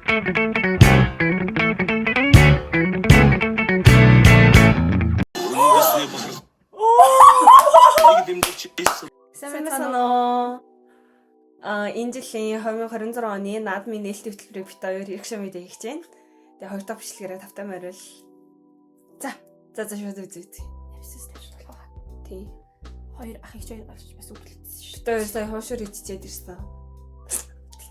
Сайн. Энэ жилийн 2026 оны наадмын нээлттэй хөтөлбөрийг бит хоёр иргшээ мэдээ хийж байна. Тэгээ хоёр дахь бичлэгээрээ тавтай морил. За шууд үзье. Явсаас тавьчихлаа. Тий. Хоёр ах ихч хоёр бас үлдсэн шүү. Тэгээ сая хуушур идчихэд ирсэн.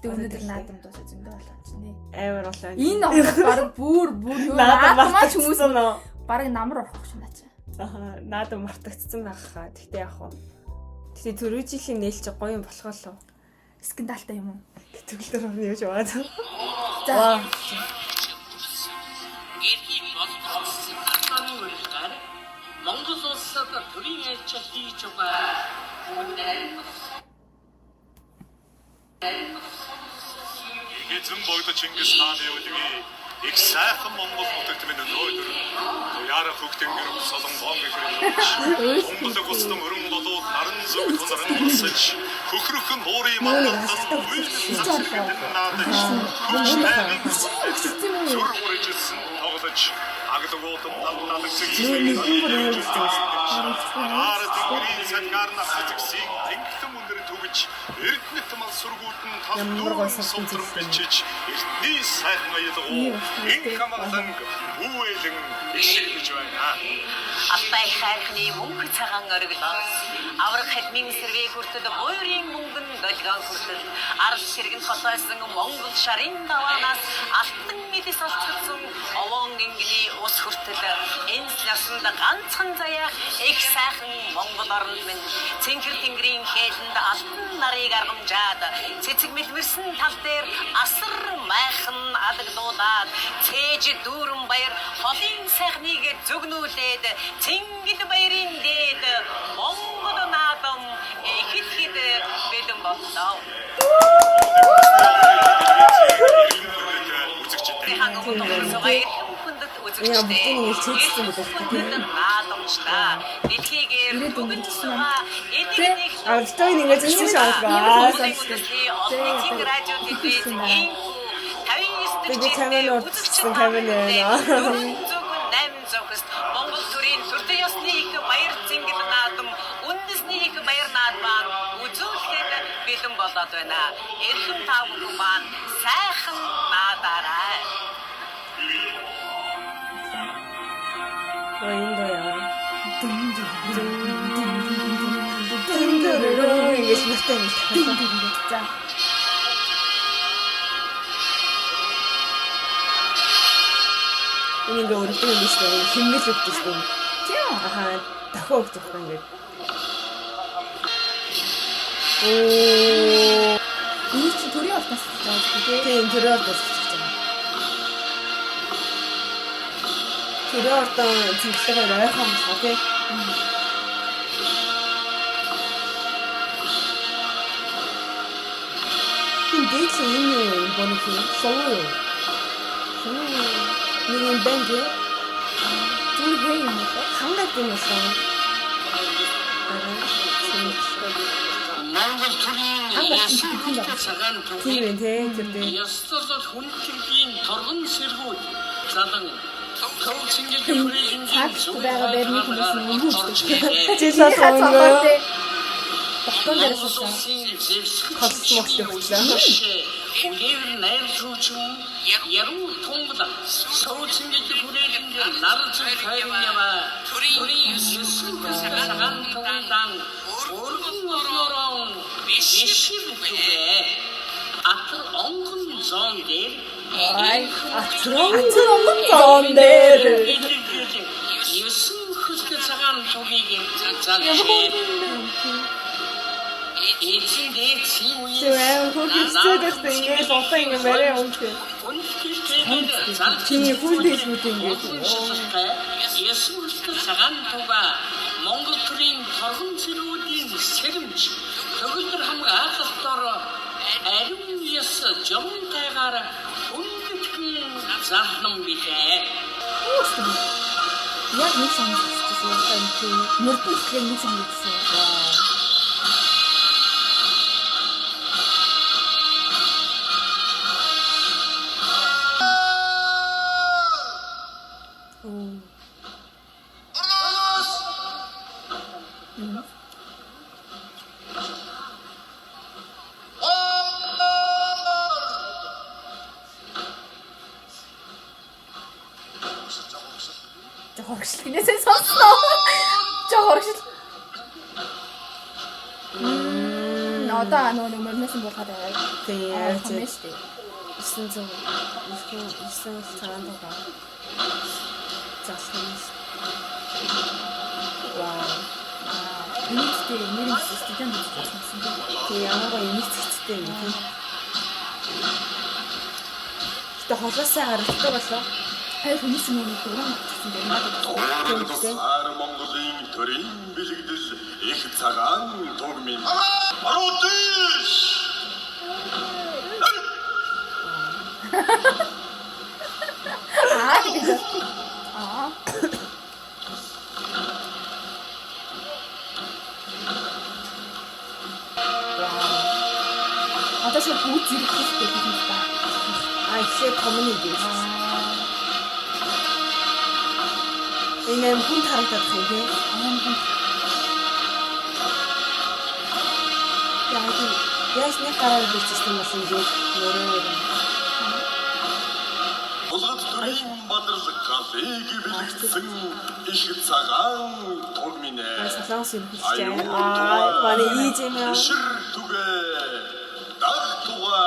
Тэгтээ өнөөдөр наадам дуусаа зөндөө болоо ч нэ. Амар болоо. Энэ ороод баг бүр юу наадмаач хүмүүс нөө. Бараг намар орох гэж наач. Аха, наадам мартагдсан байхаа. Тэгтээ яг хуу. Тэгтээ түрүү жилийн нээлч гоё юм болохоо л. Скандалтай юм уу? Төгөлдөр орно яаж яваад. За. Монгол улсад төрийн айлчил хийж байгаа. Эзэн богд Чингис хааны үлгий их сайхан Монгол нутагт минь өнөөдөр яара хөгтөнгөр солонгон гэхэрэг Монголыг устдам өрн болоод наран зүг тунаран болсож хөхрөх нуурын мандалтад үйлчлэгэн наадаж сүргүржсэн тоглож аглагуудад наадах зэгзэг араа тэгрийн сангар насцэгсийг ангилан өндөр төгөж эрдэнэт мал сургуудын талбар сумтран бичиж эртний сайхан аялгуу энэ хамгааланг бүэлэн ишүүлж байна. Алтай хайхны мөнгө цагаан ориглоос аврах хэдмийн сэргээ хүртэл буйрын мөнгөн долгион хүртэл ард ширгэн хотойсон Монгол шарын даваанаас алтан мэдээс олцсон овон гингний ус хүртэл энэ насанд ганцхан заяах их сайхан Монгол орнд минь цэнхэр тэнгэрийн хээлэнд алтан нарыг аргамжаад цэцэг мэлмэрсэн тал дээр асар майхан адаглуудаад цээж дүүрэн баяр холын сайхныг зүгнүүлээд Цэнгэл баярын дээд Монгол наадам ихэд бэлэн боллоо. Австойн ингэж хэлсэн шаардлагаа. Тэгээд камер утсан камер Монгол төрийн төрийн ёсны их баяр цэнгэл наадам үндэсний их баяр наадмаар үзүүлэхэд бэлэн болоод байна. Эрхэм та бүхэн маань сайхан наадаарай. Оиндоя. Ингэж нүртэй юм. За. Энийг өөрөөр нь биш үү? Химгэл өгдөг шүү. Тийм. Аха, дахиад өгдөг юм ингээд. Энэ чи төрийн ордоос гэж үү? Тийм, төрийн ордоос гэж байна. Төрийн ордон цэглэгээ ойрхон байна тий. Тийм дэйс энэ боно тий. Соо. Нэг бэнг Зүг хэй юм уу? хангаад юм уу? Монгол төрийн цагаан Тийм тий, тэр дээ. ёслол хүндрийн торгон сэргүүд залан төв цэнгэл хүрээний Цаагт байгаа байрны хүмүүс нь юу Жишээ сонгоо. Батон дээрээс Космос явуулаа. Үлээр найрчууч яруу тунгал сууцэнгэл хүрээний нарч хайрын ява төрийн цагаан тунган өргөн бишивчээ атар онгон зон дээр зон дээр Юусэн хөсгө цагаан тугийг залжээ эцэндээ Тэвэн хөлсөдөөс ингэж одоо ингэ мэрэ өмчөө. Чиний хүлээж мэт ингэж. Юусэн хөсгө цагаан туга Монгол төрийн торгон цэрүүдийн сэрэмж төгөлдөр хамаг ахалтаар ариун яс жомтайгаар үндэтгэн захнам бишээ. яг нэг санагдчихсан юм чи мөрдөлхөө нэг санагдсан. хоригшил гинээсээ сонсноо. Жоо хоригшил. Одоо нөгөө мөрнэсэн болоход байгаа. Тэгээ тийм шүү дээ. 900 цагаан тугаа. Заасан. Вау. Үнэтэй нэрийн студент байсан тийм. Тэгээ ямар юм цэцтэй юм тийм. Тэ холоосаа харагддаг болоо. Хайр хүмүүс юм уу дуран авчихсан юм байна. Сар Монголын төрийн бэлэгдэл их цагаан тугмын Аруудиш Одоо шиг бүгд зэрэг хийх юм байна. Ихээ том нэг юм. Энэ хүн харагдах юм тийм. Яс нэг гараад бичсэн юм шиг нөрөө. Булгад төрийн бадрал кафег бэлэгдсэн их цагаан тугмын Салаанс юм хэлж байна. Манай ийж юм яа. шир түгэ даг туга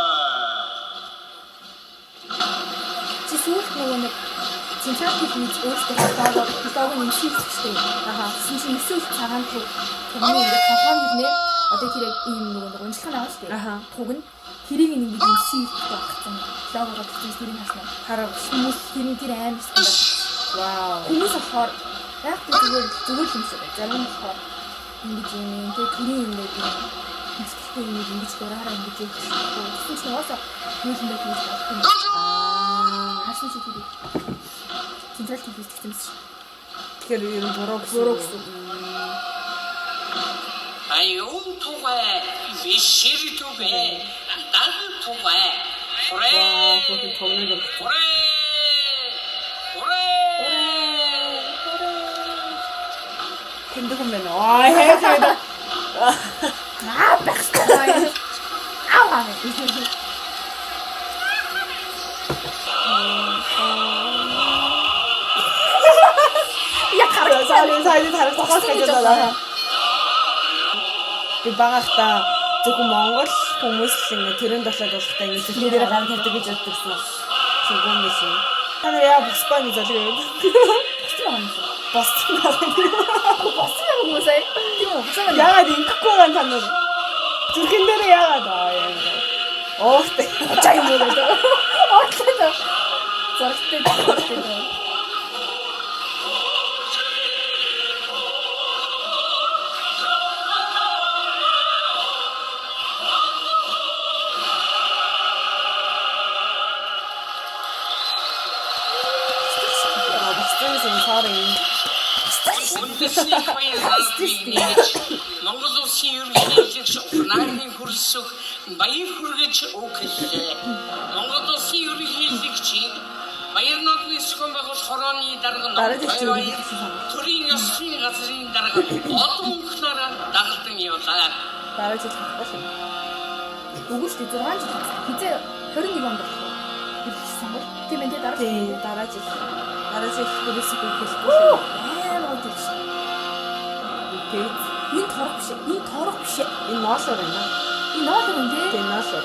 Чи сүүлд нэг централ телевиз өөрсдөө фотог нь шийдчихсэн. Гэсэн чинь эсвэл цагаан туг юм ингээд толгойн нэ одоо тэр ийм нэг уншлах байгаа шүү дээ. Туг нь тэрийг ингээд ийм шийдэх багцсан. Логогоо тэгсэн тэрийг хаснаа. Хараа хүмүүс тэр амар стандарт. Вау. Хүмүүс болохоор яг зүгээр юм шиг. Зарим нь болохоор ингэж юм тэр төрийн юм нэг мэдхгүй юм ингэж дураараа ингэж хийчихсэн. Тэгсэн чинь уусаа юусэн байх юм байна. Хасан чи тэр централ телевиз гэсэн юм шиг. Тэгэхээр юм буруу Зурагсан. аюун тугай вишэр тугай даг тугай хуре хүүхэн товног юм. хуре хуре Тэндэг юм байна. Хээсээд. Бахстай. Аа. Яг хараа Сайн харагдах гэж байна. Би багахта зөвхөн Монгол хүмүүс л ингэ тэрэнд болоод болохтай ингэ зэрэгээрээ гам тавьдаг гэж боддогсон. Тэгвэл биш. Та нар яа босбаа гэж залгоо. Боссон хүмүүс аа. Тийм үү? яагаад ингэхгүй байгаа та нар? Зүрхэн дээр яагаад аа юм бэ? Оохтой. Чаг юм уу гэдэг. Оохтой. Зургтай. үндэсний баярлалыг нээж Монгол улсын ерөнхийлөгч Ухаангийн хөрсөг баяр хүргэж өгүүлээ. Монгол улсын ерөнхийлөгчийг баяр наадмын зохион байгуулалт хорооны дарга төрийн ёслолын газрын дарга олон хүнээр дагалдан явлаа. Дараа жил хахгүй. Үгүй шүү дээ 6 жил хизээ 21 онд болох. Хэлсэн бол тийм ээ дараа жил хөрөсөг өгөхгүй. амар гэж. Тэгээд Энэ торох биш. энэ ноолоор байна. Энэ ноолор юм дээ. Тэгээд ноолоор.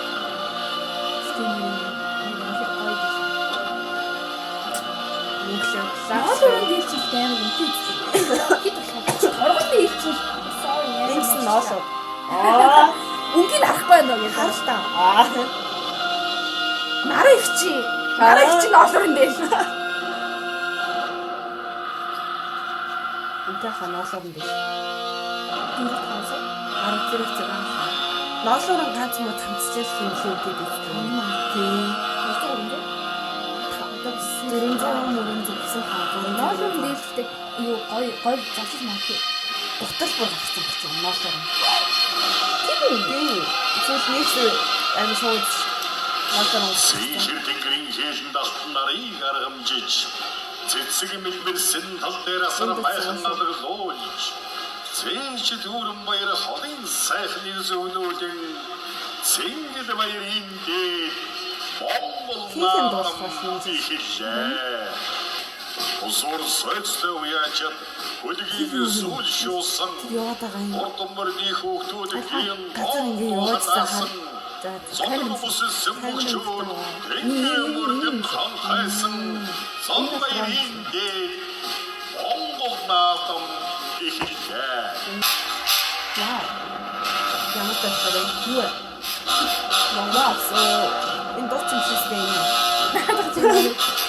Ноолор дээр чи амар үнтэй. Хит болох. Торготой ирчих. Энгс ноолоор. Үнгийг харахгүй байна гэж Харж та. Нараа ивчи. Нараа ивчи ноолор юм дээ. Үнтэй ханаалаар юм биш. Дөрөв таасан. 10 цагаан. Ноолоор ганц муу цамцчээс хэмлээ гэдэг юм. Тийм. Ястаа юм дээ. Дөрөв мөрөн зүгсэн хаа. Ноолор дээртэй юу гой засаж магадгүй. Утас бүр авсан гэж байна. Ноолоор. Тийм. Эсвэл нэгс амин шууд ноолоор. Синхэр тэнгэрийн хээлэн далтан нарыг аргамжиж цэцэг мэлбэрсэн тал дээр асар майхан налаглуулж зэнч дүүрэн баяр холын сайхны зөөнүүдэн цэнгэл баярын дээд Монгол Хийх юм дуусах юм ихлээ. Усуур сойцтой уяачаад хөлгийн сүүл шуусан. Яваад байгаа юм. Ордомборны хүүхдүүдийн Газар ингээ яваадсан хар. За Сонор бүсэлсэн бүгчүүд тэнгэр мөрдөд хамхайсан сонбаярын дээр Монгол наадам ихтэй. Вау. ямар тасгал юу вэ? Монгол энэ дуучин систем юм.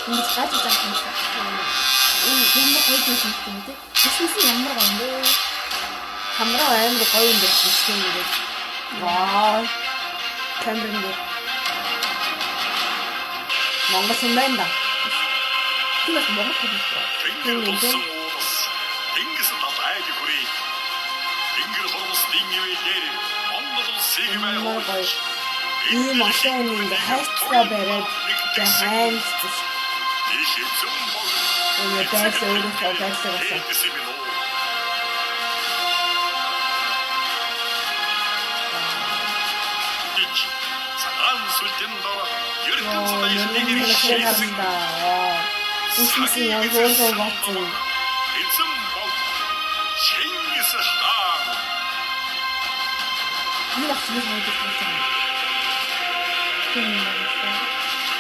Ингэж гаж байгаа юм. Ямар гоё юм бэ? Эсвэл ямар гоё юм бэ? Хамраа амар гоё юм байна систем юм. Вау. Камерын Монгол юм байна да. Тиймээс Монгол хэлтэй. Тэнгэр болсон уус тэнгис татайг хүрээ. Тэнгэр хормосдын ивэлээр Монгол улсыг Ямар байгуулж гоё. Ийм машин ингээ хайцгаа бариад хайрцсан. их эзэн бол Ингээ байрлал өөрийнхөө байрлал болсон. цагаан сүлжин дор ертөнц Ямар баярыг хэлэх хийсэн харанда. Үсмэсийн яг өөрөө батсан. эзэн бол Чингис хаан. Энэ ахны хайд гэсэн юм. Тийм.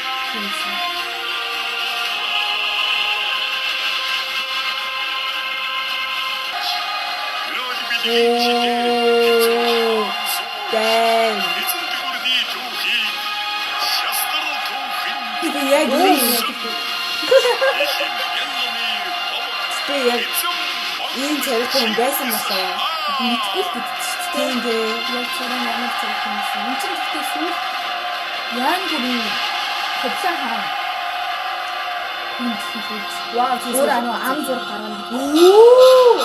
Өрөөд бидний чигээр Дэм. эзэн төгөрний түүхийг шастар түүхэн Би яг юу их янны би яг ийм царайтай юм байсан болоо. Мэдгүй л гэдчих. Тийм дээ. Яг царай ямар царай юм. Энд чинь гэхдээ сүүл яан гүрийн хөдлөн хаа. Вау, Өөр ам зураг гаргана. Оо!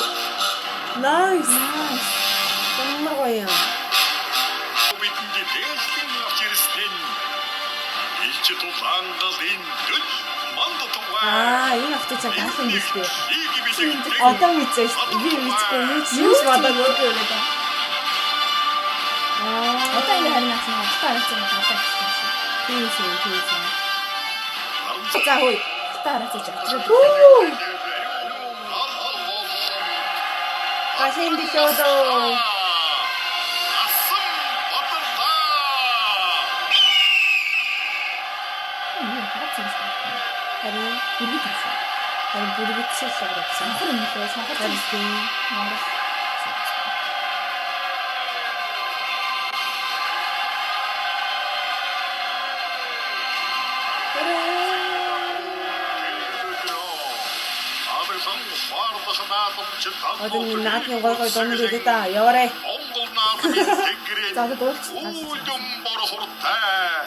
Nice. Ямар гоё юм. бидний дээшлэн авч ирсэн илч тулаангалын дөж манд тугаа Энэ автоцаа гаасан гэлтэй. одоо Одоо мэдсэн шүү дээ. Би мэдгүй юу ч бодоогүй байлаа. Одоо ингэ харин ачна. Таарч байгаа гадаа. Тийм шүү. За хөөе. Таарч байгаа. Гашин бишодо. Харин бүргэцэл гарсан. Санхар юм лээ. Санхар Харин Монгол. одоо энэ наадмын гой дуунууд өгөө та яваарай. Монгол наадмын тэнгэрийн За дуулч. үүдэн бор хуртай.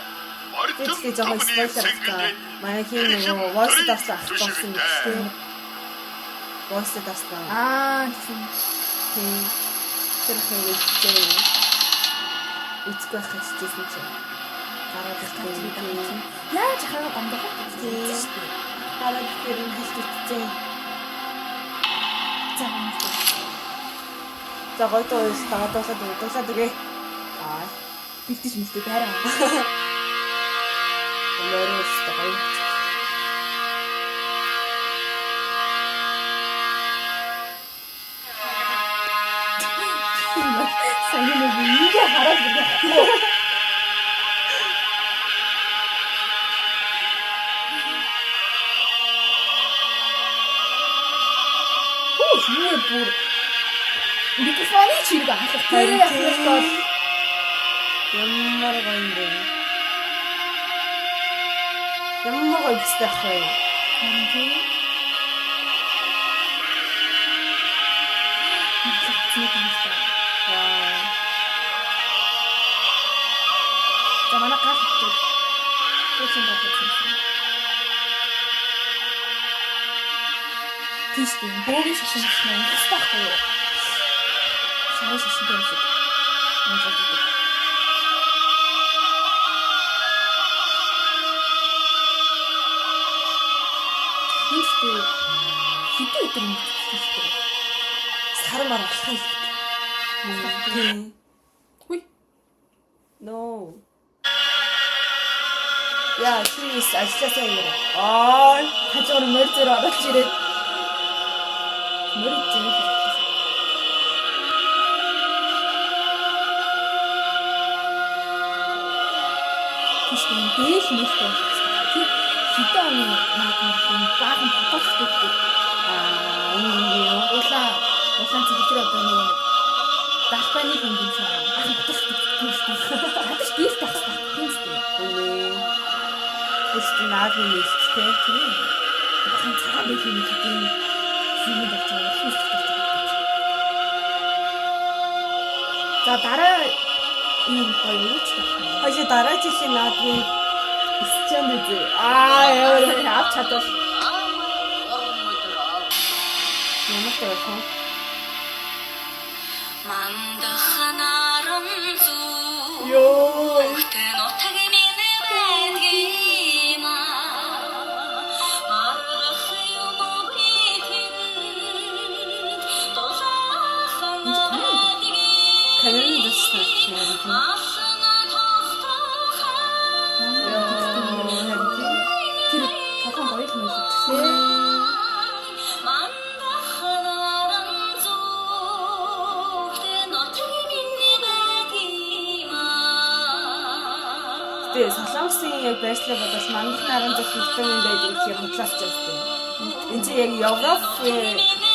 Тэтгэж жоохон спойлер та. Маягийн нөгөө voice дасаа болсон юм шүү. Voice дасаа. Тийм. Тэр хэвчээ. Эцгүй хэвчээсэн чинь. Гараад ирсэн. Яаж хаа гомдох вэ? Гараад ирсэн хэвчээсэн. За гоё тоос таадуулаад үгээ. Бэлтэж мэдээ байраа. Лорос гоё. Сайн нэг ингэ хараад байгаа. Юу бүр микрофоны чирэг ахлах тийм. Ямар гоё юм бэ? Ямар гоё бистэй ах вэ? За манай гал хэлдэг. Тэсэн бодсон. Тийш тийм бөөгийн шашин хийсэн юм стахгүй юу? Сайн шашин дэмжиг. Үнэхээр хитэ өдөр юм хэлдэг. Сар мар алхах юм. Хүй. No. Яа, тийс ажилласаа юм. Аа, хажуугаар мөр зөр оролж ирээд мөр зэр тийм дээл мэлтэй байна. Тэр хэдэн оны наадмын баахан потолцдог. Улаан цэвэр одоо нэг далбаны хөнгөн цаа. Баахан потолцдог тийм шүү. Хадаж дийл тахсан. Тийм шүү. Тэст наадмын нэлттэй. Баахан цаа байх юм гэдэг юм болж байгаа. За дараа ийм гоё юу ч байна. Хойш дараа жилийн наадмын эсчэн үү? Яа, авч чадвал. Ямар тавих вэ? Мандаханаран зүү Йоо. Хтэн отаг минь байдгийма Арах юм битэн Тосахан байдгий Канарын дэстэй. Асна тохтохан Тэр толгой гоё юм шиг тийм. Мандаханаран зүү Хтэн отаг минь байдгийма Тэгээ Солонгосын яг байшлаа бодож мандах наран зөв витамин байдаг гэхээр бодлооч байсан. Энд чинь яг Европ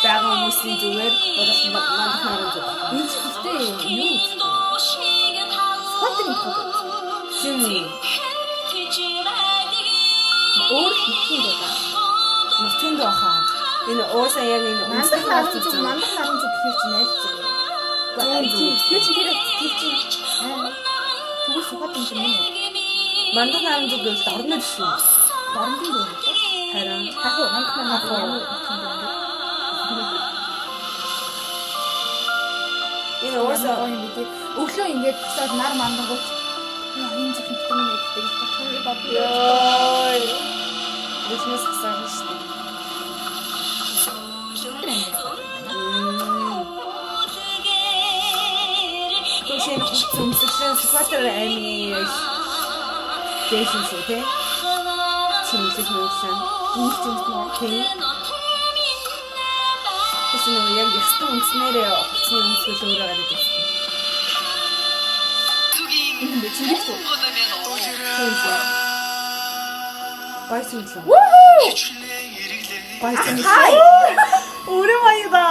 байгаа хүмүүсийн зүгээр бодож мандах наран зөв. Энэ ч гэхдээ юу спортын хөө Тийм үү? өөр хэвчээ байгаа. Нутгийн дохоо. Энэ уусаа яг энэ Мандах наран зүг гэхэр чи найздаг. Тэр чи тэр түгэл сухад юм шиг нэ. мандах наран зөв гэж орно шүү. Дорнгийн дөө. Харин Хахуу мандах наран энэ уусаа гоё юм бид. Өглөө ингээд босоод нар мандангууд энэ зөв юм гэдэг батхыг бодъё. ёй. Бизнес хасаа шүү. Тэшээ хүмсэлсэн сухатар аймгийн дэшин шүү те. Чимэлж нуусан. Ийм ч юм уу. Тийм. Тэшээ нөгөө яг ястан өмснээрээ оцны өмсгөл өөрөө гараад ирсэн. Энэ чинь шүү. Тийм шүү. Баяс юм лээ. Баяс юм. Өөрөө баяда.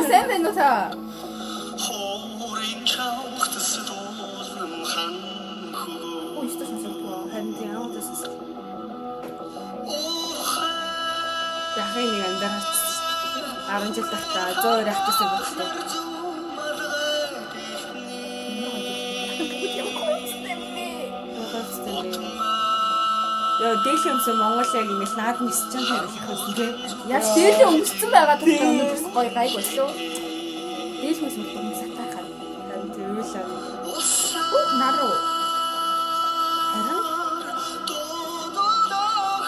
Сайн байна уу та? Ой, что ж это? Харин тийм аа тэсэс. Дахин нэг андарч 10 жил тахта 100 ахтсан болтой. Яа, дэлхэмсэн Монгол яг ингэж наадмын эсчэн тавих гэсэн тийм. Яаж дээлийн өмссөн байгаа тухай өнөөдөр гоё гайг боллоо. Дээл хүмүүс юм сатахаар. Харин тийм үйлээ. Наруу. Харин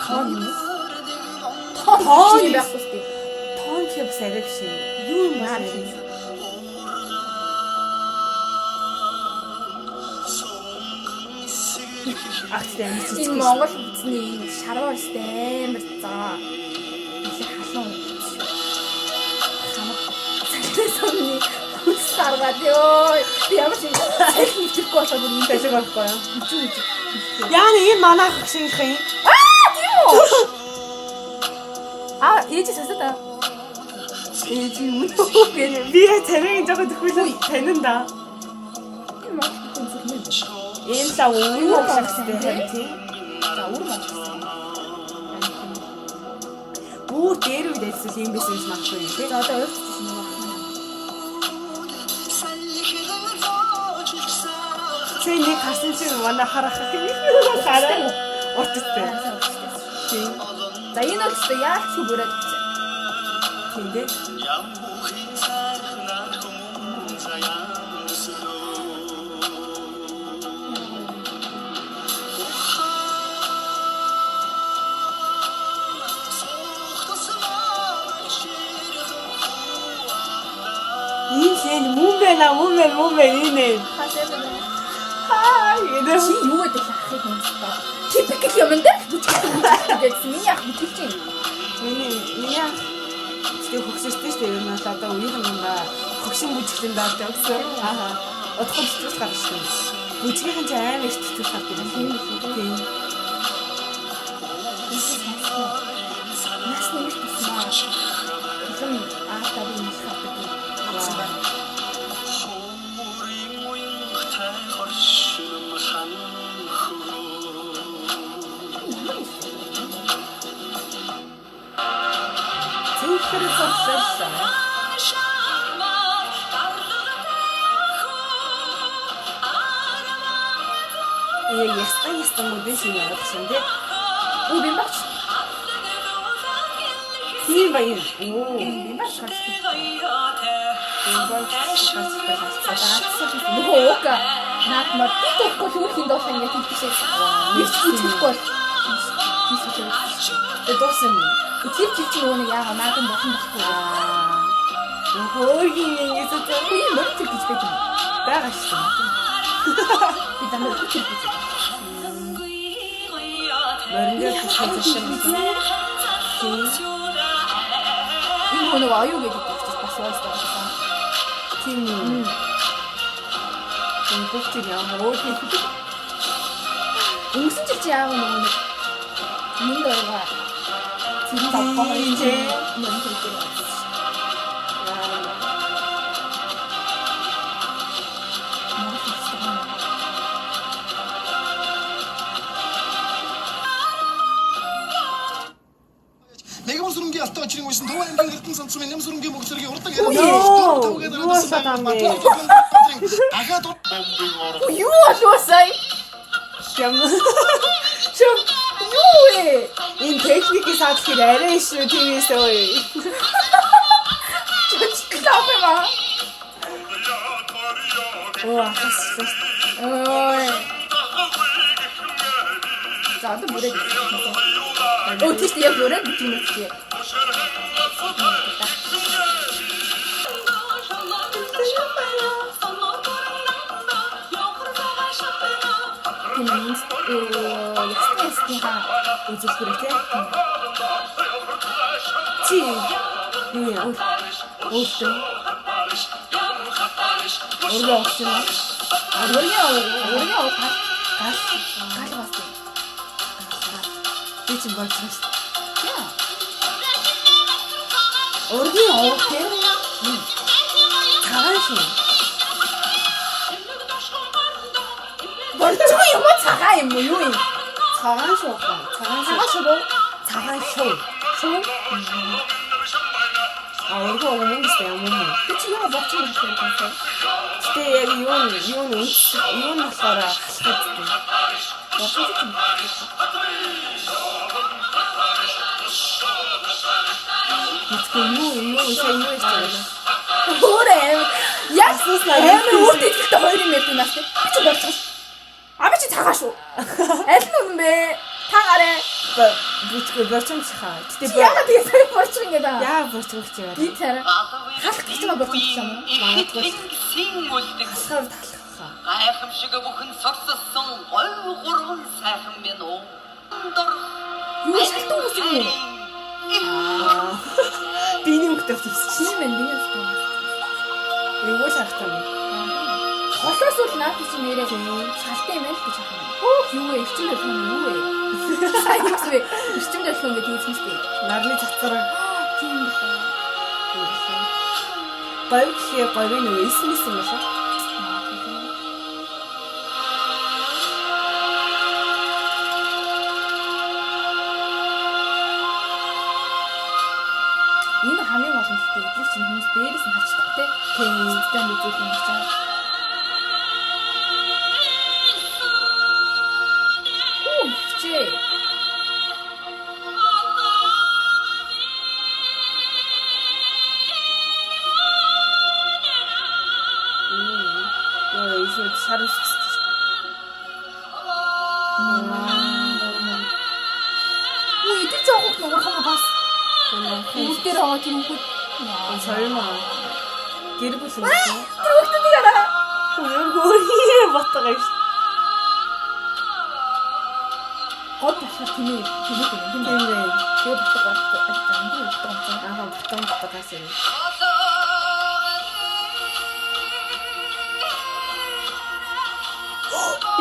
Хон юм. Тоон юм байх үстэй. тоон хэв сарив шин. Юу юм Наар бэ? юм. Ахтай амт Энэ Монгол хүчний энэ шарвар өстэй амар заа. Их халуун. Самны хүч саргаад ёо. Би ямар ч техниктэй болоо бүр энэ Тэсэг байхгүй юу? үгүй. Яа энэ манайх шиг юм. Ээж сасаа. Ээж юм уу? Би тэрийг жоо төхүүлээ танин да. Энэ мод хүнсэлмэн. Энэ л уу шахстай харин тийм. За өөр мод. Бүү дээр үед эсвэл юм байсан юм магадгүй юм тийм. За одоо өөрчлөж байна. Чи нэг харсан чинь манай харах хараа утгатай. Тийм. За энэ бол ч яаж ч бүрээд өгч. Тийм дээ. Энэ мөн байна энэ. Хасаа байна. гэдэг. Чи юу гэдэг ахыг юмстай. Типикл юм дээр бүжгэлтэй гэсэн. Миний ах бүжгэлж юм. Миний ах тийм хөгсөжтэй шүү дээ. Ер нь бол одоо үеийнхнээ хөгшин бүжгэлэн даад явсан. Утга бүжгэлж гарч шүү. Бүжгийн чинь амар их төсөв гардаг юм. Тийм. Нас нэмэр туснаа. Хэм аатаа би их хатдаг. Цэвэр сонссон. Ястан модын шиг явуулсан тий. Оо би багч. Тийм баян. Би багч гарч. Оо. Нөгөө уука. Наад мод тоххой хүүхийн доос ингэ тийшээ. Их чихгүй. Дуусан юм. Тэр чи нөгөө яага наадан бохон баггүй. Хөөгийн ингэж Би мод гэж байж юм. байгаа шүү. Би дандаа хүч хийж байна. Мөрөндөө төсөөлсөн юм. Энэ нөгөө аюу гэдэг чинь бас уустай байна. Тийм үү. Энэ бүгд ямар өөдөө Өнгөрсөн жил чи яага нөгөө нэг минь дөрөга зэрэг авах юм чи мөн хэлдэг. Нэгэн сүрэнгийн алтан очрын үйсэн Төв аймгийн Эрдэнэ сандрын нэм сүрэнгийн мөхсөргийн урдаг Юу болоосай? ямар Чөм юу вэ? энэ техникийн саадлахыг арай шүү тиймээс ой. Чөчтэй ба. Оо хас. Ой. Заад бүрээ. Оо тийш яг бүрээ бичиж мэдээ. Ястайсныхаа үзүүлбэртэй. Чи юу өөстөө Ороо очно. Ороо гал бас. Би ч болж байна. Яа. Оргийн оо тийм. Цагаан шүү. Болцоо юм уу цагаан юм уу юу юм? Цагаан шүү. Цагаан шүү. Цагаан шүү. Шүү. Оргоо өмнөстэй юм уу? Тэ чи яа болцоо юм бэ? Гэтэ яг юу болохоор халахдаг. Юу сайн юу яах вэ? Өөрөө яг амар үүртэй ихтэй 2 юм ярьдаг нас. Би ч болцоо. А би чи цагаан шүү. Аль нь үнэн бэ? Та гараа. Бүтгөө борчмчхаа. Гэтэ Яагаад тэгээ сайн болцоо ингэ даа? яа борчмч яа. Би царай. Халах гэж байгаа болцоо юм уу? Син үлдэх Хасгаар талхаа. гайхамшиг бүхэн сорссон гой гурван сайхан минь уу. Юу шалтгаан үс юм бэ? Биний мөхтөв төвсч. Чи мэн би ястаа. Юу шахтаа бэ? Холоос бол наад чи нэрээ шалтай юм л гэж байна. Юу вэ? Ирчим байх юм юу вэ? Сайн хэвчээ. Ирчим байх юм гэдэг юм шүү дээ. Нарны цацраг. Тийм байна. Баярхи баярын юу эсмэс юм шиг. Энэ хамгийн гол нь гэдэг чинь хүмүүс дээрээс нь харцдаг те. Тийм систем үзүүлэх юм чинь. Чи Яа, ийшээ шарус. Үй тэр жоох нуурхан бас. Үүтэр аваад юм уу? Сойма. Гэр бүл юм. Тэр хүүхдүүд яараа. Хөөе батгаа ш. гол болохоор тэмээ хэлээд байна. Тийм Тийм үү? ээ. Тэгээ бутга бутга Ахаа бутгаас юм.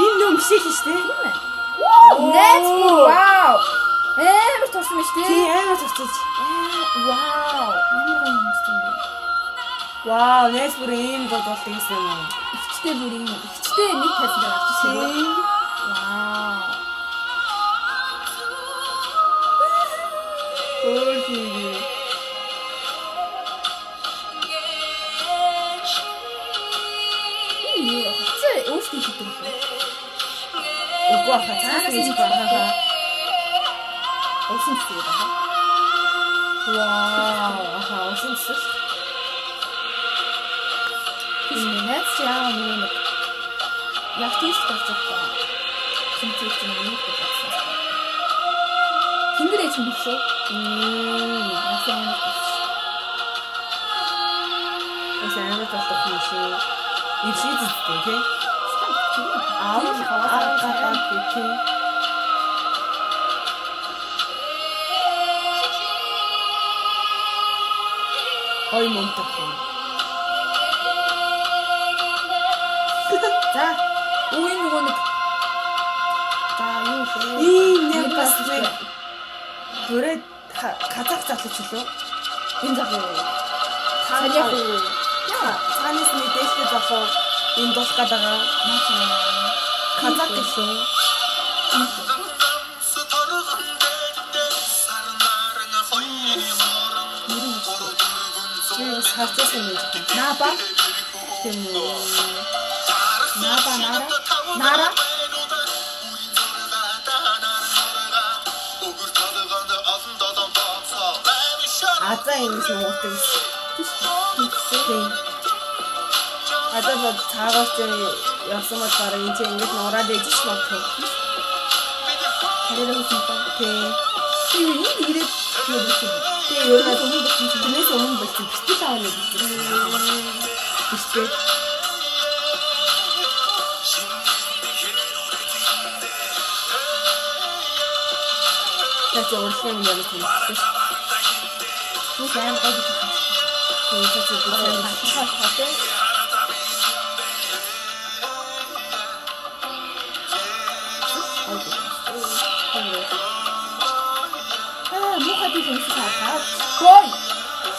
Энэ юм биш л шүү дээ. Let's go. Wow. Амар турсан биш тий. Тийм амар турчиж. Wow. Ямар гоё юм бэ? Вау, нэс бүр ийм дууд болдог гэсэн юм уу? Ихчтэй бүр юм. Ихчтэй нэг тайзан дээр гарч ирсэн. Тийм. Wow. Өөр тийм. Чи өөрсдөө хийдэг үү? Үгүй ахаа цаас хийж байгаа. Усан зүйл байна. Вау, ахаа усан зүйл. Инээс яа нэг яг тийш болж байгаа. Тэмцэж байгаа юм байна. Тэнгэрээ чинь биш үү? Асан Ус амар толгой юм шиг. Иршиж зүттэй тий. Аа тий. Ой мөнтөх. За. Үгүй нөгөө нэг. За юу вэ? Ийм нэг бас нэг бүрээ казах залууч лөө. Энэ загуу. Цааны цаанаас нэг дээштэй залуу энэ дуус гадаага. Казах гэсэн. Юу сарцсан юм бэ? Наба. Тийм үү. Наба нара. Азаа юм шиг уудаг. Тийм. Азаа бод цаагаас явсан бол бараг энэ чинь ингэж нураад ижиж магадгүй. Харин үгүй юм. Тийм. Тийм энэ ирээд юу биш юм. Тийм ер нь өмнөөс өмнө болсон. Бистэл аваад байсан. Бистэл. Тэгэ урьдчилан юм ярьсан юм байна. Юу сайн гоё гэж байна. Тийм ч гэсэн Хатаа. Муха тийм юм шиг хаа. Гой.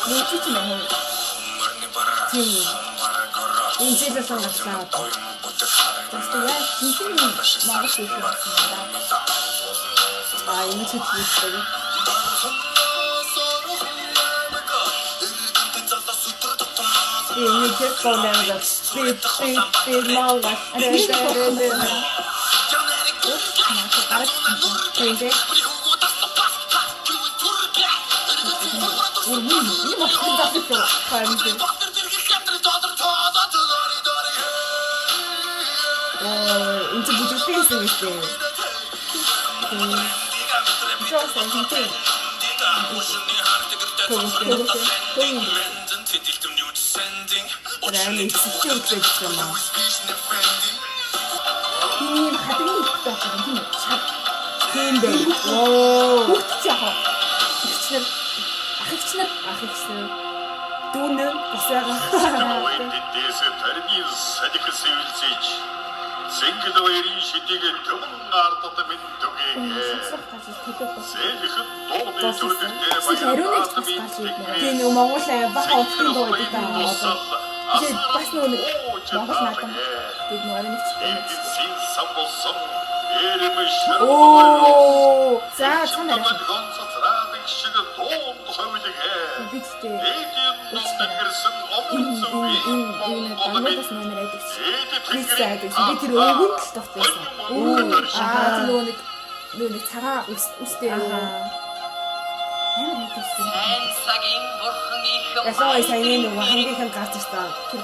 Нээчих юм уу? тийм. Энэ жилээр сонголцоо. Тэстэ яа хийх юм Монгол хийх юм байна. Аа энэ ч хийдэг. Энэ ч коннект спит Монгол. Тэндээ энэ мохтой датсан хаан. Энэ бүжигсэн юм шиг. Жоосон хинтэй. Райны ихтэй үтлэж юм аа. Тийм хатны ихтэй байна тийм үү? Тийм дээ. Оо. Хүүхд ч яах вэ? Ах ихчнэр. Дүүнэр бас ягаа. Дэс тарбин садик сэвэлцэж Сэнгэл хоёрын шидийг төмөн ардад мэддүгээ. Зээлхэн дуудын зүрдэлтэй баяр Тийм үү Монгол баха утгын дуу гэдэг аа. Тэгээд бас нөгөө нэг Монгол наадам гэдэг нөгөө нэг син самбосон эрэмш. Оо. За цанаа. гонцоцраадаг шиг дууд хөвлөгээ. Бидтэй. Энэ Бангладеш нэмэр байдаг. Крисайд би тэр өвгөн л тогтсон. Аа нөгөө нэг цагаан үстэй. Амар байдаг. Сайн цагийн бурхан их Ясаа саяны нөгөө хамгийн хэн гарч ирсэн. Тэр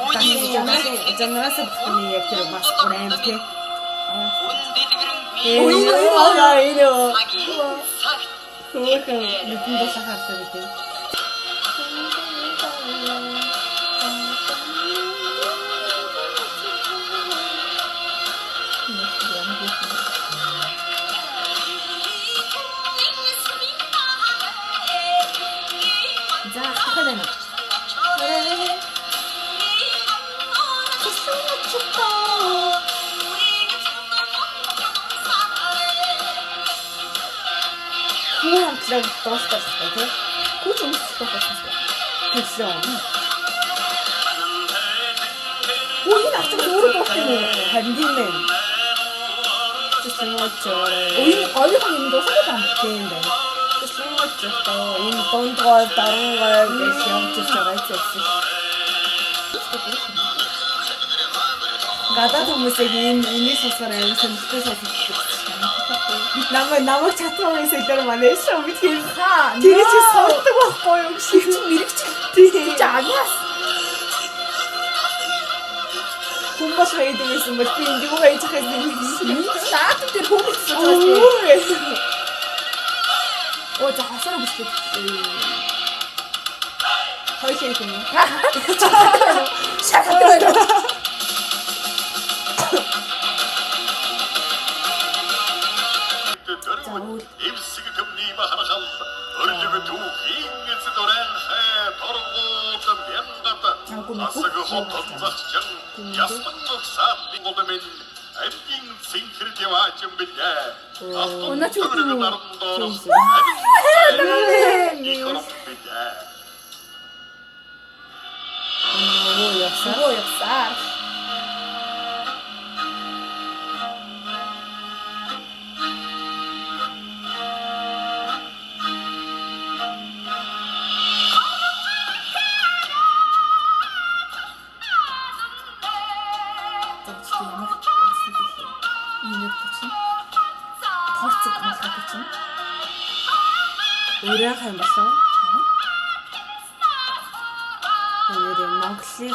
жанраас бүхний яг тэр бас гурайм тий. Үндэтгэрэн Энэ цагийн цагт Хөөхөн мэдэн босоо хартай гэдэг. хүү хамтлаг дуустал тий. Хүүч өмсөх байсан шүү. Тэглээ. Хүү энэ авчиг өөрөө дуусах юм уу? Харин тийм ээ. Тэглээ. Оюухан юм дуусах юм. Тийм байна. Тэглээ. Энэ дондгой дарангой гэж явж байгаа гэсэн. Гадаад хүмүүсийг энэ сонсохоор аяг сонирхолтой сонсдог. Намайг чатгоогээс илэр манай шүү бид хэр Хаа. тэр чи сонсдог байхгүй юу гэж чи мэрэгч тийм. Чи агаас. Хүмүүс байдаг гэсэн бол би энэ юу хийж байгаа юм бэ? Шаад тэр хүмүүс сонсож. Оо за хасаар бүсгүй. Хойшээ юм. Шахаад. Эвсэг төмний бахархал өрдөг түүхийн эцдорэн торгууд бянгат асаг хотод зачсан ястан саад бигодмен эвгин синхэр деваачм бэлээ Унаач юу юм? Оо ясаар. Өөрөө хайм болов. Өнөөдөр Монголын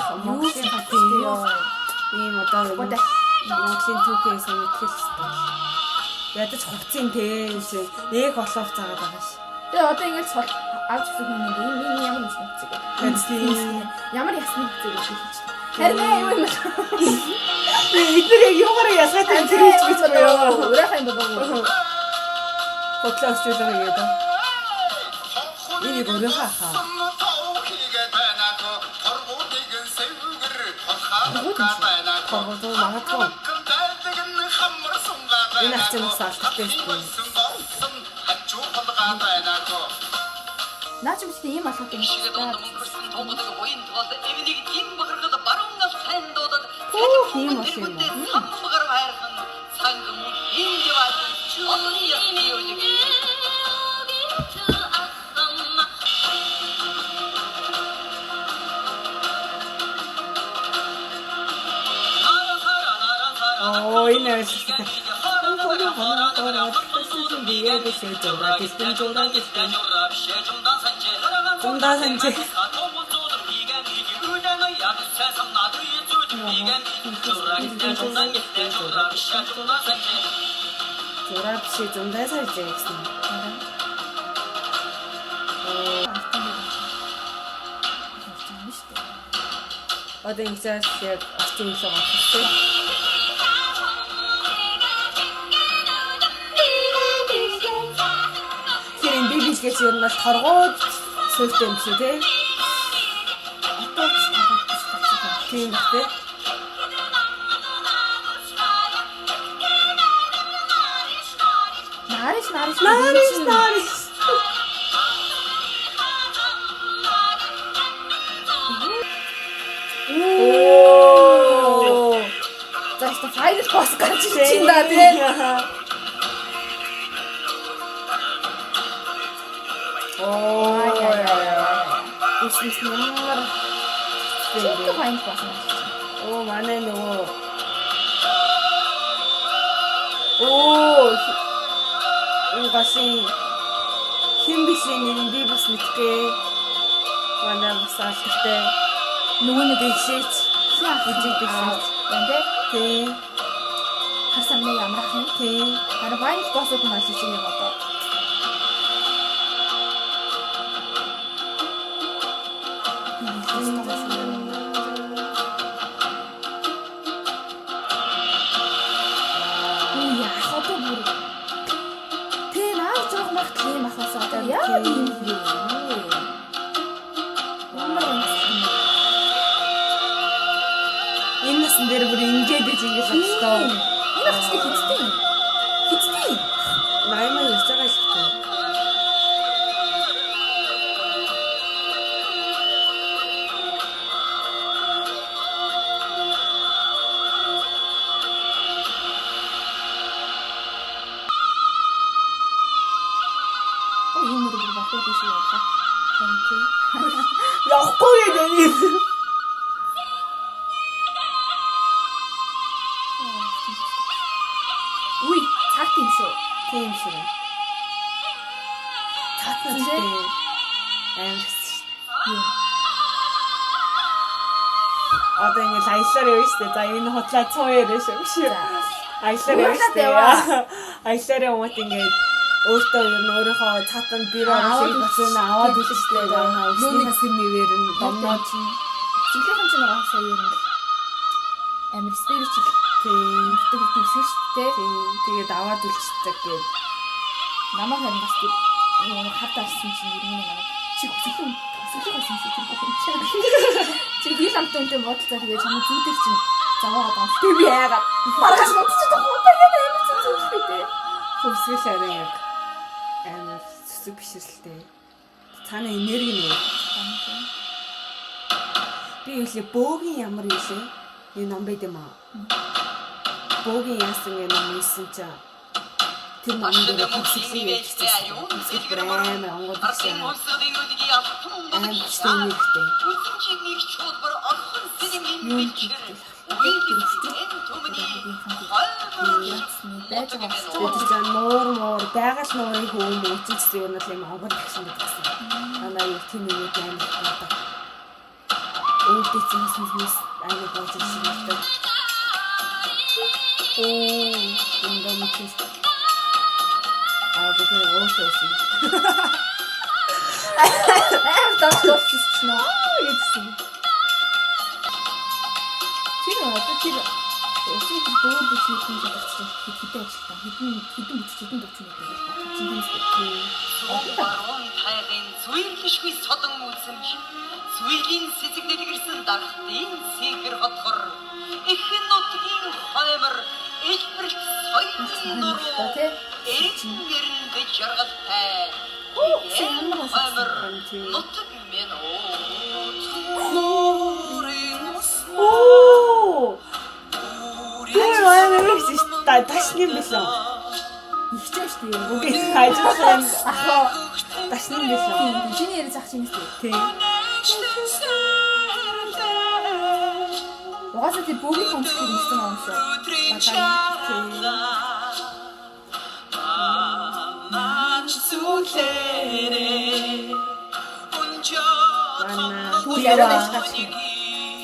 ийм одоо Монголын түүхээс мэдгэлсэн. Ядаж хувцын тээс нэг олоох заагаад байгаа ш. Тэгээ одоо ингэж авч ирсэн хүн юм. Энэ ямар нэг хэцэг. Ямар ясны хэцэг гэж хэлж байна. Харин юу юм бэ? Эдгээр юугаар ясаад тэр хийж бичгүй юу? Өөрөө хайм болов. Хотлоо өчөж байгаа юм даа. Энийг өөрөө хаа. Хогдоо магадгүй. Энэ ахчмаас алдахтай юм. Наач биш ийм алхах юм. Тийм болсон юм. Ой, нэрсээ. Зундаа санчи. Зураг чи зундаа сарж гэсэн. Одоо ингэж яг очсон юм шиг байна. Тэр бибис гэж ер нь бол торгууд сүйтэй юм шүү те. Тийм бах те. Нариш. Оо. За файл бос гарч ирчихин да тий. Үсвис нэмэр. Чиг файл бос. Оо манай нөгөө. Оо. Энэ гашин хин бишийн нэр би бас мэдгүй. Манай бас алдартай. Нөгөө нэг дэшээч. Яах гэж бишээ. Эндээ Тий. харсан нэг амрах юм. Тий. Харин файл босыг нь олж ирэх юм одоо. Яа юм бэ? Энэ насан дээр бүр ингээд гэж ингэж бодсон. Энэ очтой хэцтэй. Наймаа ирж байгаа л хэвчээ. бүр болохгүй биш үү яа. Тэнк ю. Явахгүй гэдэг. Үгүй цаг тийм шүү. Тийм шиг. Цаатна Зэ. амар. Юу. Одоо ингэ аяллаар явж штэ. За энэ хотлоо 100 яриа шүү. Аяллаар явж штэ. Аяллаар яваад ингээд өөртөө ер нь өөрийнхөө цаатанд бир аваад бацаана аваад үлж штэ. Өснийхээс нэрээр нь домноо чи. Чихлэхэн ч нэг сая юу юм. Амар спиричуал тийм гэдэг шүү дээ. тэгээд аваад үлчдэг гээд Намайг харин бас тэр хат авсан чинь ер нь намайг чи хөсөлөн байсан шүү дээ. Чи хил амттай бодолцоо тэгээд чамд зүйдэр чинь заваагаад байгаа. Тэр би яагаад маргаш бодчих тохиолдол яа юм зүгтэй. хөвсгөл арай яг амар сүсэг бишрэлтэй. Цаана энерги нөө. Би үлээ бөөгийн ямар юм шээ. Энэ ном байд юм аа. Бөөгийн яасан гэх ном ийсэн чинь тэр номын дээр хөвсгөл ярьчихсан. Хөвсгөл амар онгод гэсэн. Амар хэцүүнийхтэй. Байж байгаа шүү. Тэгээд ч нуур байгаль нуурын хөвөм үүсчихсэн юм л юм онгод гэсэн байсан. Манай юу тийм юм байна гэдэг. Өөдөө зүйлс амар болж ирсэн. Эндомитис. Бүгд өөртөөсөн. Тавталчихсан уу гэсэн. Тэр одоо өсөж дөөр бичиж юм чадчихсан хэдэн ажилтаа хэдэн бүтцийн документ байдаг. Чинь баруун тайгын зүирлэшгүй содон үзэмж зүилийн сэтгэлд ирсэн дарахтын сэгэр хотгор их нутгийн хаймар элбэрч соёлын дуруу эргэн гэж жаргалтай хаймар нутаг мен Оо! Аа ташны билээ. ихтэй шүү дээ. Үгүй хайжсан ахаа ташны билээ. Чиний ярь зах чинь шүү. Тийм. Угаасаа тэр бүгд комплект хийсэн юм шүү.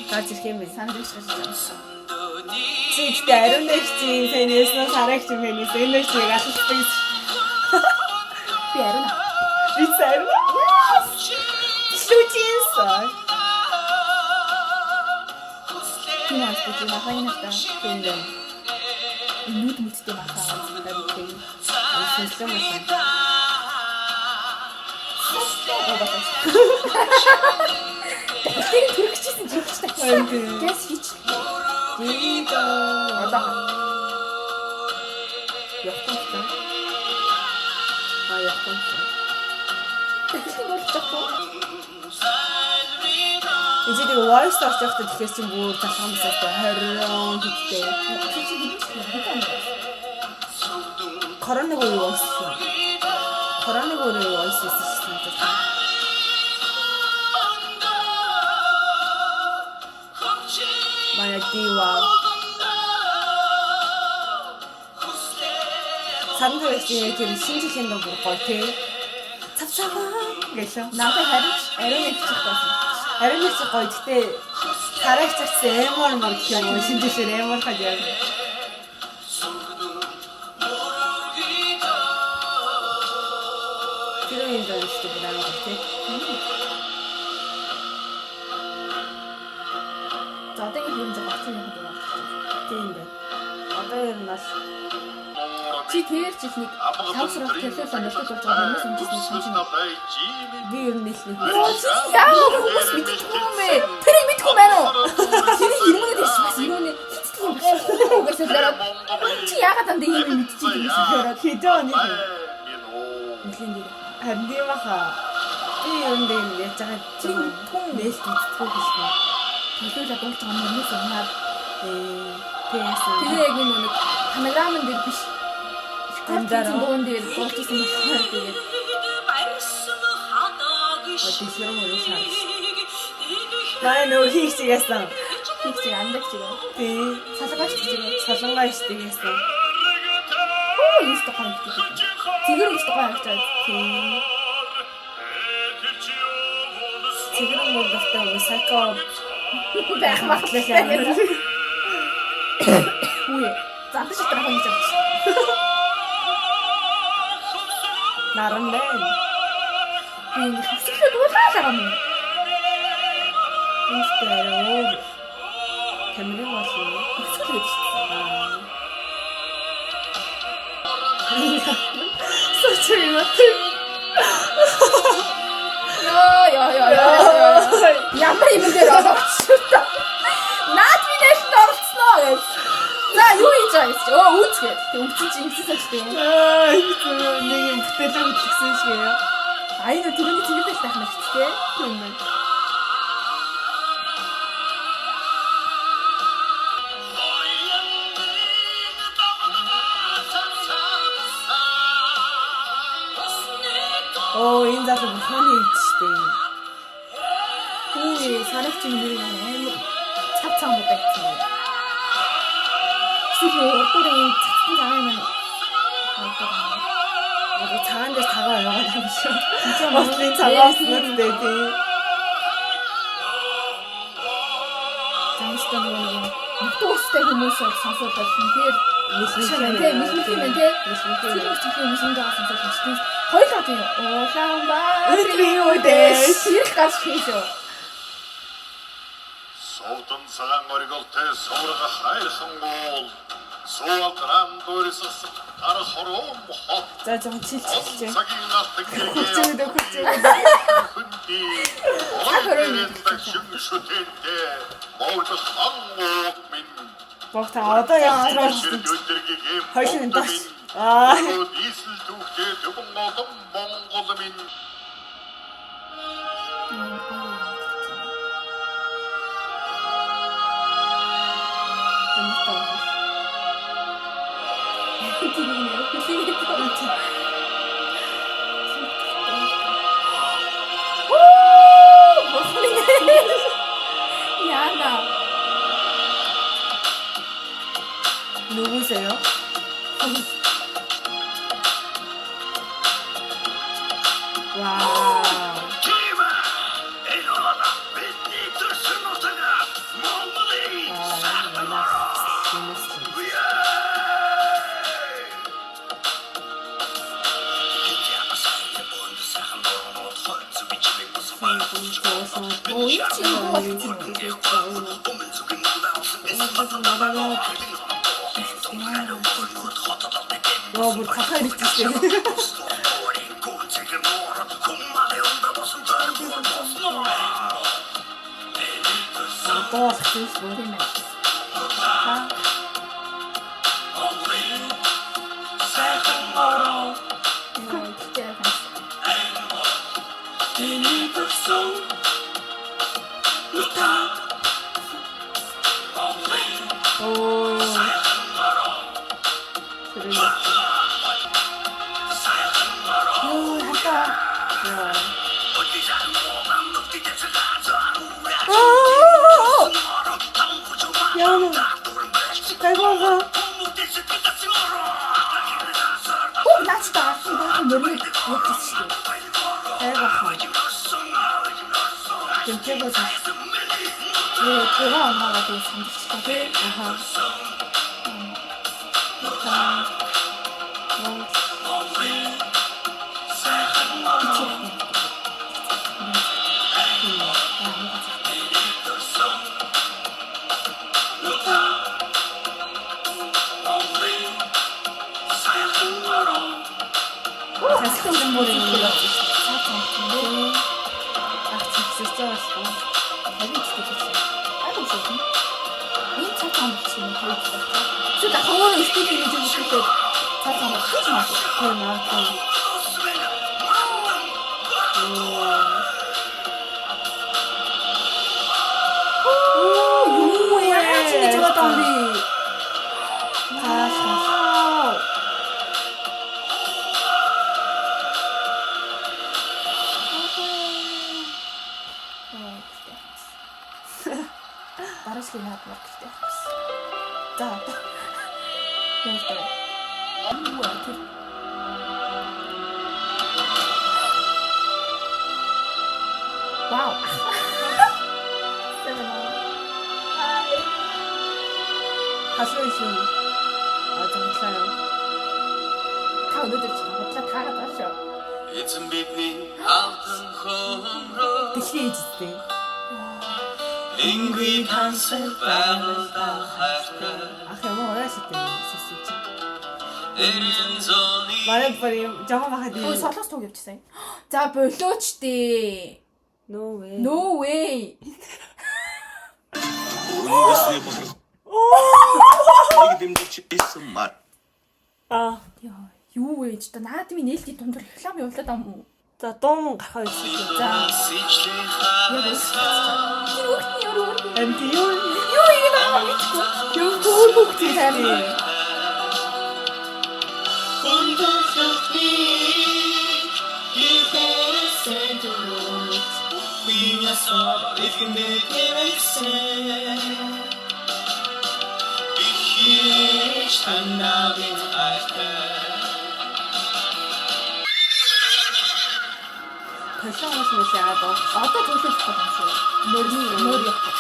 Гаж ирэх юм бэ? Сандрч гэж. Цэгтэй ариун дэвчийн фэнэс нь сарагч фэнэс энэ чиг алхдаг. Би ариун. Би царна. Шүтинс. Киноас гэж махайнаа Тэндээ. нүд мэдтэй махаа. Сонслоо масан. Тэр төрчихсэн ч ихтэй. Гэс хич. Дийдо. Одоо Яхтантай. Яхтантай. тэгэхээр болчихсон. Эцэг voice орчиход тэгэхээр чинь бүр залхам басаатай 20 хэдтэй. Коронавиг үе voice. Коронавиг үе voice хийсэн чинь. Мая дива. Сандвичийн тэр шинжилгээнд бүр гоё тий. Цавцаваа гэлээ. Надад харин ариун ихчих байсан. Харин нэг ч гоё. Гэтэ хараагчсан эмор мөр гэх юм уу шинжилгээр эмор хаж яа. Тэр юм даа шүү дээ аа тий. За одоо ингэ юм зах чинь юм байна. Тийм дээ. Одоо ер нь бас Чи тэр чихний тавсрах төлөөлөл нөлтөж болж байгаа хүмүүс үндэсний шинжин. би ер нь нийлэх. Яа хүмүүс мэдчихгүй юм бэ? Тэр мэдхгүй байна уу? Тэр ирмэнэ дэс бас ирмэнэ хитцлээ юм байна. Угаасаа дараа чи яагаад андаа юм мэдчихгүй юм бэ? Хэдөө нэг харин тийм баха. Би ер нь яаж байгаа чинь түн нээлт мэдчихгүй биш үү? Төлөөлөл болж байгаа хүмүүс унаад Тэсэн. тэр яг нэг камерамын дээр биш. Камерын дуун дээр дуурчсан болохоор тэгээд дэлгэрэн мөрөө шаарч. Манай нөө хийгчгээсэн. Хийгчиг андаг чиг. Тий. Салгаач чиг. Солонгоо штийгээсэн. Оо ийст гоё юм. Тэгэр ийст гоё харагдаад. Тэгэрэн мөрөдтэй сайко байх магадлалтай. Үгүй. Зантаж тарах юм жаач. наран байна. Энэ хэсэгт дуулаа юм. Инстээр камерын болов. Хэсэг л гэж. Сочима. Ямар юм дээр орооч та. Наад минийш орцноо гэж. За юу хийж байгаа гэж. Үүсгээ. Өвчин чи ингэсэн ч тийм. Нэг юм бүтээлээ үтгсэн шиг яа. Энэ түрүүний цэвэрлэл тах нь ч тийм байна. Энэ залуу бүхэн хийжтэй. Үгүй санагч юм нэр амар цав цав бодогдсон. Эсвэл урдуурын цацсан цагаан юм хаалгаа. Одоо цагаан дээр цагаан яваад юм шиг. Ослын цагаан үстэй тий. Замстан нэг нутгуустай хүмүүс сонсоод байсан. Тэр Мисмисмэн тийм юм тийм. Хоёулаа тийм Улаанбаатар Өдрийн сэрх гарч хийлээ. Содон цагаан оргилтэй суурга хайрсан гол суалтран дөрөсөс ар хором хот За жоо чилчилчээ. цагийн натдаг Хүчтэй хүчтэй. хүнди оргилтэй шүтэнтэй боодох хангууд минь Богта одоо яах вэ? Хоёрын даш. Diesel түүхтэй төвөн одон Монгол минь Яна. 누구세요? 와우. 이 친구가 진짜 와, 뭐 가까이 있지. 또 같이 있어. 오. 대박아. 나 진짜 이거 너무 멋지지. 대박. 좀 해보자. 제가 엄마가 되게 잠시까지 아하. 자식들 정보를 몰랐지. 진짜 맛있다. 대비 진짜 좋지. 알고 있었지? 이 차차 먹지는 거의 진짜. 진짜 강원의 스테이크를 좀 먹을 때 차차 먹 진짜 맛있어. 그래 맛있다. 용모야 진짜 좋았다 우리. 다시. ажлыг хадмаар гэхдээ явах. За одоо. Яа. Вау. Халуун шүү. Зонглоо. Та өнөөдөр чи бодлоо таагаад байгаа шүү. Эзэн бидний алтан хомроо Дэлхийн эзэдтэй. Ингүй тансаг байгальда хайртай Ах ямар уяастай сүсэж. Эрен зоны Манай барим жоохон бахад Ой, солоос туг явчихсан. За болооч дээ. No way. No way. Үндэсний босол. Нэг дэмжигч байсан мар. Аа. Яа, юу вэ? Чи наадмын нээлтийн дундор реклам явуулаад ам уу? За дуун гарах байсан шүү. За. Сичлийн Тэр хүүхдний өрөө. Энд юу Юу ийм аа мэдгүй. юу хүүхдтэй харин. Толгоос нь яагаад Одоо төлөвлөх гэдэг юм шүү. Мөр явах гэж.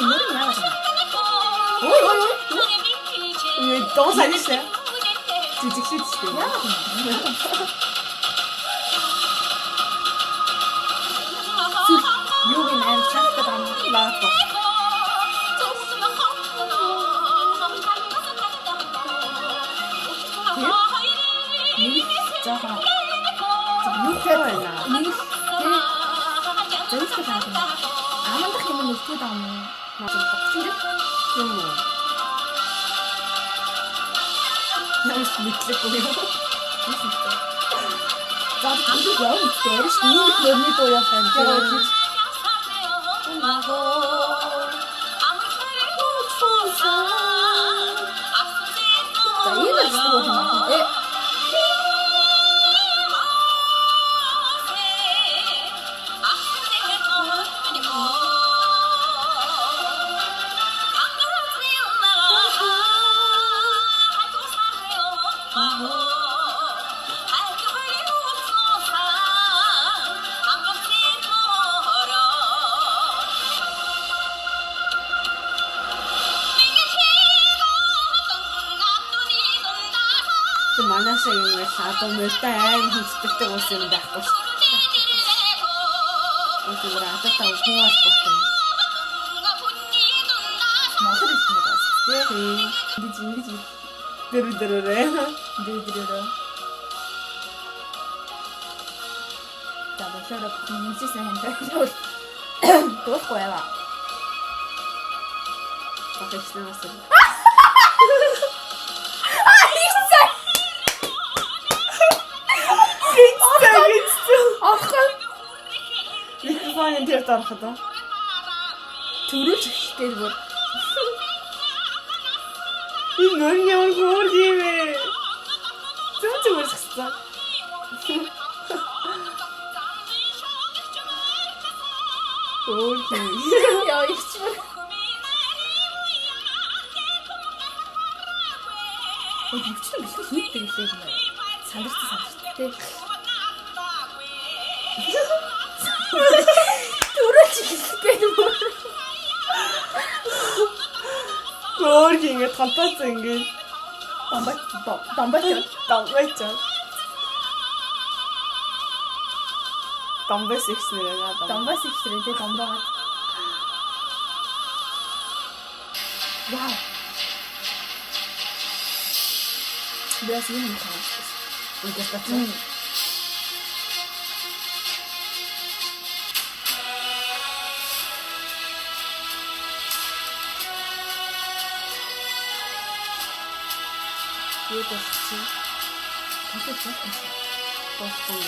Мөр яагаад? Ой. ингэ дуу санийшээ. Жижигшээд шүү. Яагаад? Юу гин аим чангатай ам Лаата. нэг жоохон Юу хэр байна? нэг зөвхөн хаадаг. Амандах юм нэгтгэд ам уу? Надад багчаа. Юм уу? Яс мэдлэггүй юу? За тэгээд яа гэдэг ярьж нэг мөрний дуу явах юм чинь. За ийм л шүү дээ. Манай шиг юм л одоо мөртэй айн хүнддэг ус юм байхгүй шүү. Өөрөөр атаа хүн бас ботой. Монгол хэлний бас Тийм. Ингэж дөрөөрөө. дээрээ. За болоо хүмүүсээс хандаад дуусгүй яа. Багшлаас. Ахаа Микрофон дээр тарахад. төрүүлж ихтэй бүр. Энэ нөр хөр юм ээ. Зүг үсгсэн. Окей. Яа ихчмэр. Өчигдөр бэлтгэл хийдэг лээ юм. Сандартай. Төрүүлж ихтэй бүр. Гоор ингэ тантаац ингэ Дамбач. Дамбас ихснээр надад. Дамбас ихтэй дамбагаад. Вау. Бяс юм хаас. Үгүй ээ. Юу болчих вэ? Болсон.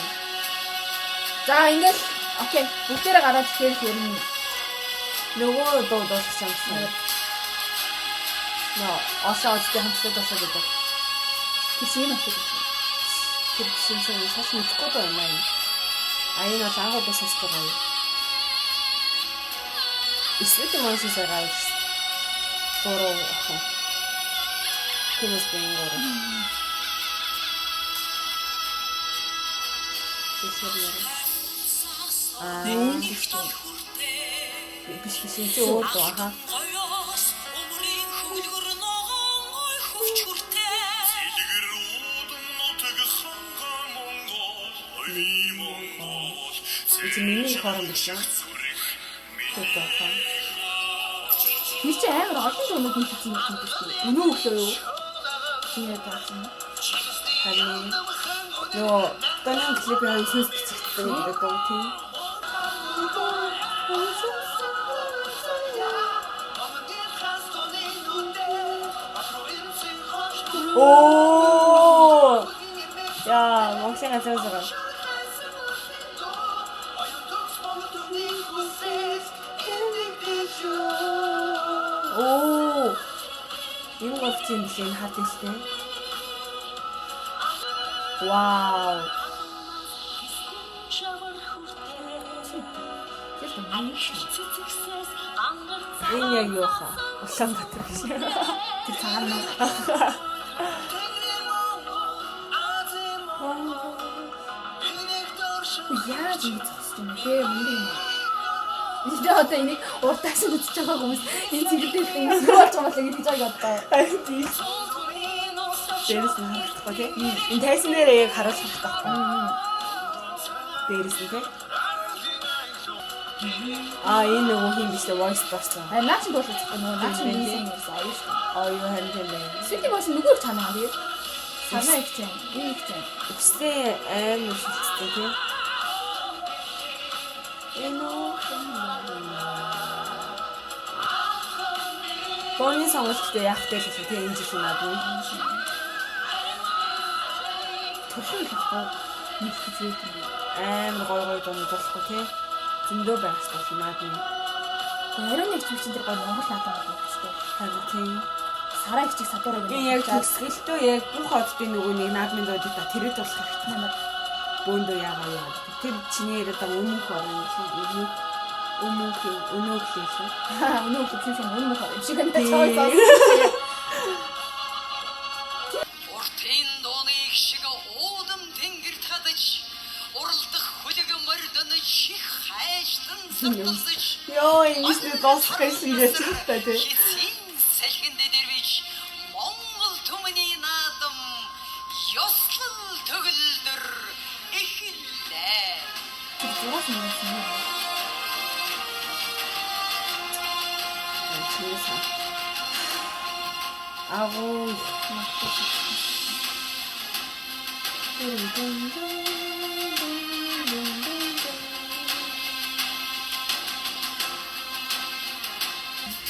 За ингээл окей. Бүгдээрээ гараад ихээр хөрнө. Нөгөө дуу дуусах юмсан. Олон одтой хамтдаа болоод байдаг. Тэр чинь юм ахдаг. Тэр шинсэн шаш мэдхгүй байна юм. Энэ бол агуу сонсдог гоё. Эсвэл мөн сарай. Бороо. Тэмээс бэнгор. Биш чи өөр доо. Эцэг миний хорон биш юм. Тэтэхэн. Тэр чинь амар олон хүмүүс хийсэн юм байна шүү дээ. Өнөө өглөө юу? Чиний таасан. Харин ёо танин клипийн сүнс бичигдсэн гэдэг доо тийм. Оо! Я, Монголын газар. Оо! Юу болчих юм бэ? Хат ихтэй. Вау! Энэ яг юу хаа? Улаанбаатар биш. Тэр цагаан. Яаж ингэ зогсож юм бэ? Мөнгө юм. Энд одоо энийг уртаас нь үзэж байгаа хүмүүс энэ зэрэгдэх юм юу болж байгаа юм гэж боддоо. Тийм. Дээрээс нь харагдахгүй тийм. Энэ тайсан дээр яг харуулж харагдахгүй. Дээрээс нь тийм. Энэ нөгөө хин биш үү? Voice person. Наач нь дуулах гэх нөгөө наач нь хийсэн юм шиг аюул шүү. Юу харин тийм байна. Сэтиг бас нөгөө чанаа тийм. Санаа их чинь. Энэ их чинь. Үстэй амар шилжтэй тийм. Боны сонголттой яахтай л шүү тийм энэ жишээ надад. Төрхөн болохгүй нэг хэзээ тийм. Амар гой дон болохгүй тийм. Зөндөө байх хэрэгтэй надад. Харин нэг зүйл чинь тэр гой Монгол наадам байдаг шүү. Харин тийм. Сарай хичиг садуураа би яг төгсгөлтөө яг бүх оддын нөгөө нэг наадмын дуудаа та тэрэд болох хэрэгтэй надад. Бөөндөө яагаа яа. Тэр чиний яриад байгаа өмнөх орно шүү. Өмнөх шүү. Өмнөх чинь өмнөх орно. Шиг энэ цаавал Уртын доныг шиг уудам тэнгэр татаж уралдах хүлэг мордонож их хайштан сарталж Йоо ингэж дуусах гэсэн юм байна тийм. Сэлгэндэ дэрвич Монгол түмний наадам ёслол төгөлдөр эхэллээ. зураас нь юм. Агуу.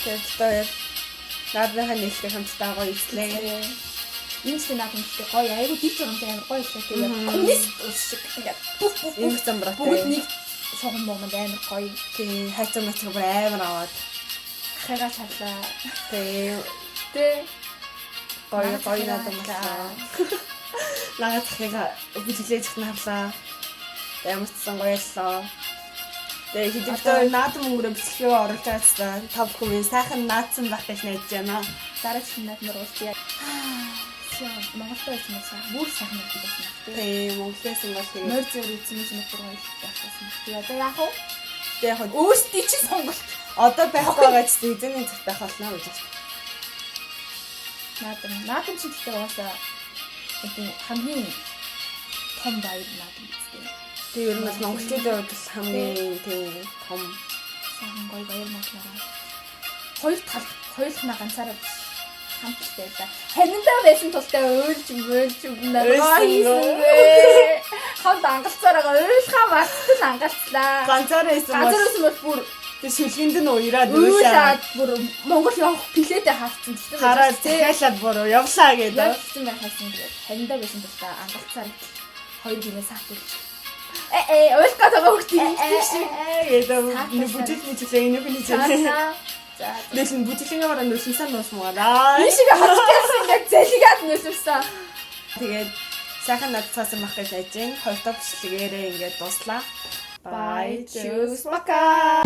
Тэгэхээр наадмынхаа нээлттэй хамтдаа гоё эслээ. Энэ ч наадам ихтэй гоё айгу див зурмтай амар гоё шүү. Тэгээд коммунист ус шиг ингээд бүх Инх замбраатай. бүгд нэг шугам момонд амар гоё. Тийм хайцаа мацаа бүр амар аваад. Ахыгаа шалаа. Тэ гоё наадам боллоо. Наад захыгаа бүжиглээж ихнэ харлаа. Ямарчсан гоёлоо. Тэгээ хэдийгээр наадам өнгөрөө бичлэгээ оруулж байцсан. Тав хүмүүс сайхан наадсан байх гэж найдаж байна. Дараагийн наадмаар уулзъя. Монголтой байсан байсан. Бүр сайхан байдаг байсан. Тийм Монголээс ингээд тэгээд Нойр зөөр эзэмж нөхөр гоё байхсан. Тэгээ одоо яах вэ? яг Өөстэй чи сонголт. одоо байхгүй байгаа ч эзэний цагт байх болно гэж байна. Наадам чи гэхдээ угаасаа хамгийн том баяр наадам гэдэг. Тэгээ ер нь бол монголчуудын хувьд хамгийн тийм том Сайхан гоё баяр наадмаа. Хоёулахна ганцаараа биш. Хамттай байлаа. Ханиндаа байсан тултай уйлж нэрээ. Хамт ангалцаараа уйлхаа бацсан ангалцлаа. ганцаараа Газраас бол бүр тэр шүлгэнд нь уураад уйлаад бүр Монгол явах билетээ хаацсан. хараад захиалаад буруу явлаа гэдэг. Тэгсэн байхасан тэгээд ханиндаа байсан тултай ангалцаар хоёр гинэ саатуулж. Уйлгаа тагаа хөхт юм шиг. гэдэг бүжиг мэдлээ энэ хүний зүйл. За. Нэлэн бүжиглэнгээр нөлөсөн нуусмаараа. Энэ шиг хатчихсан яг залигаад нөлөвсөн. Тэгээд сайхан надцаасан байх гэж найж байна. Хоёр дахь бичлэгээрээ ингээд дуслаа. Bye. Tschüss. Пока.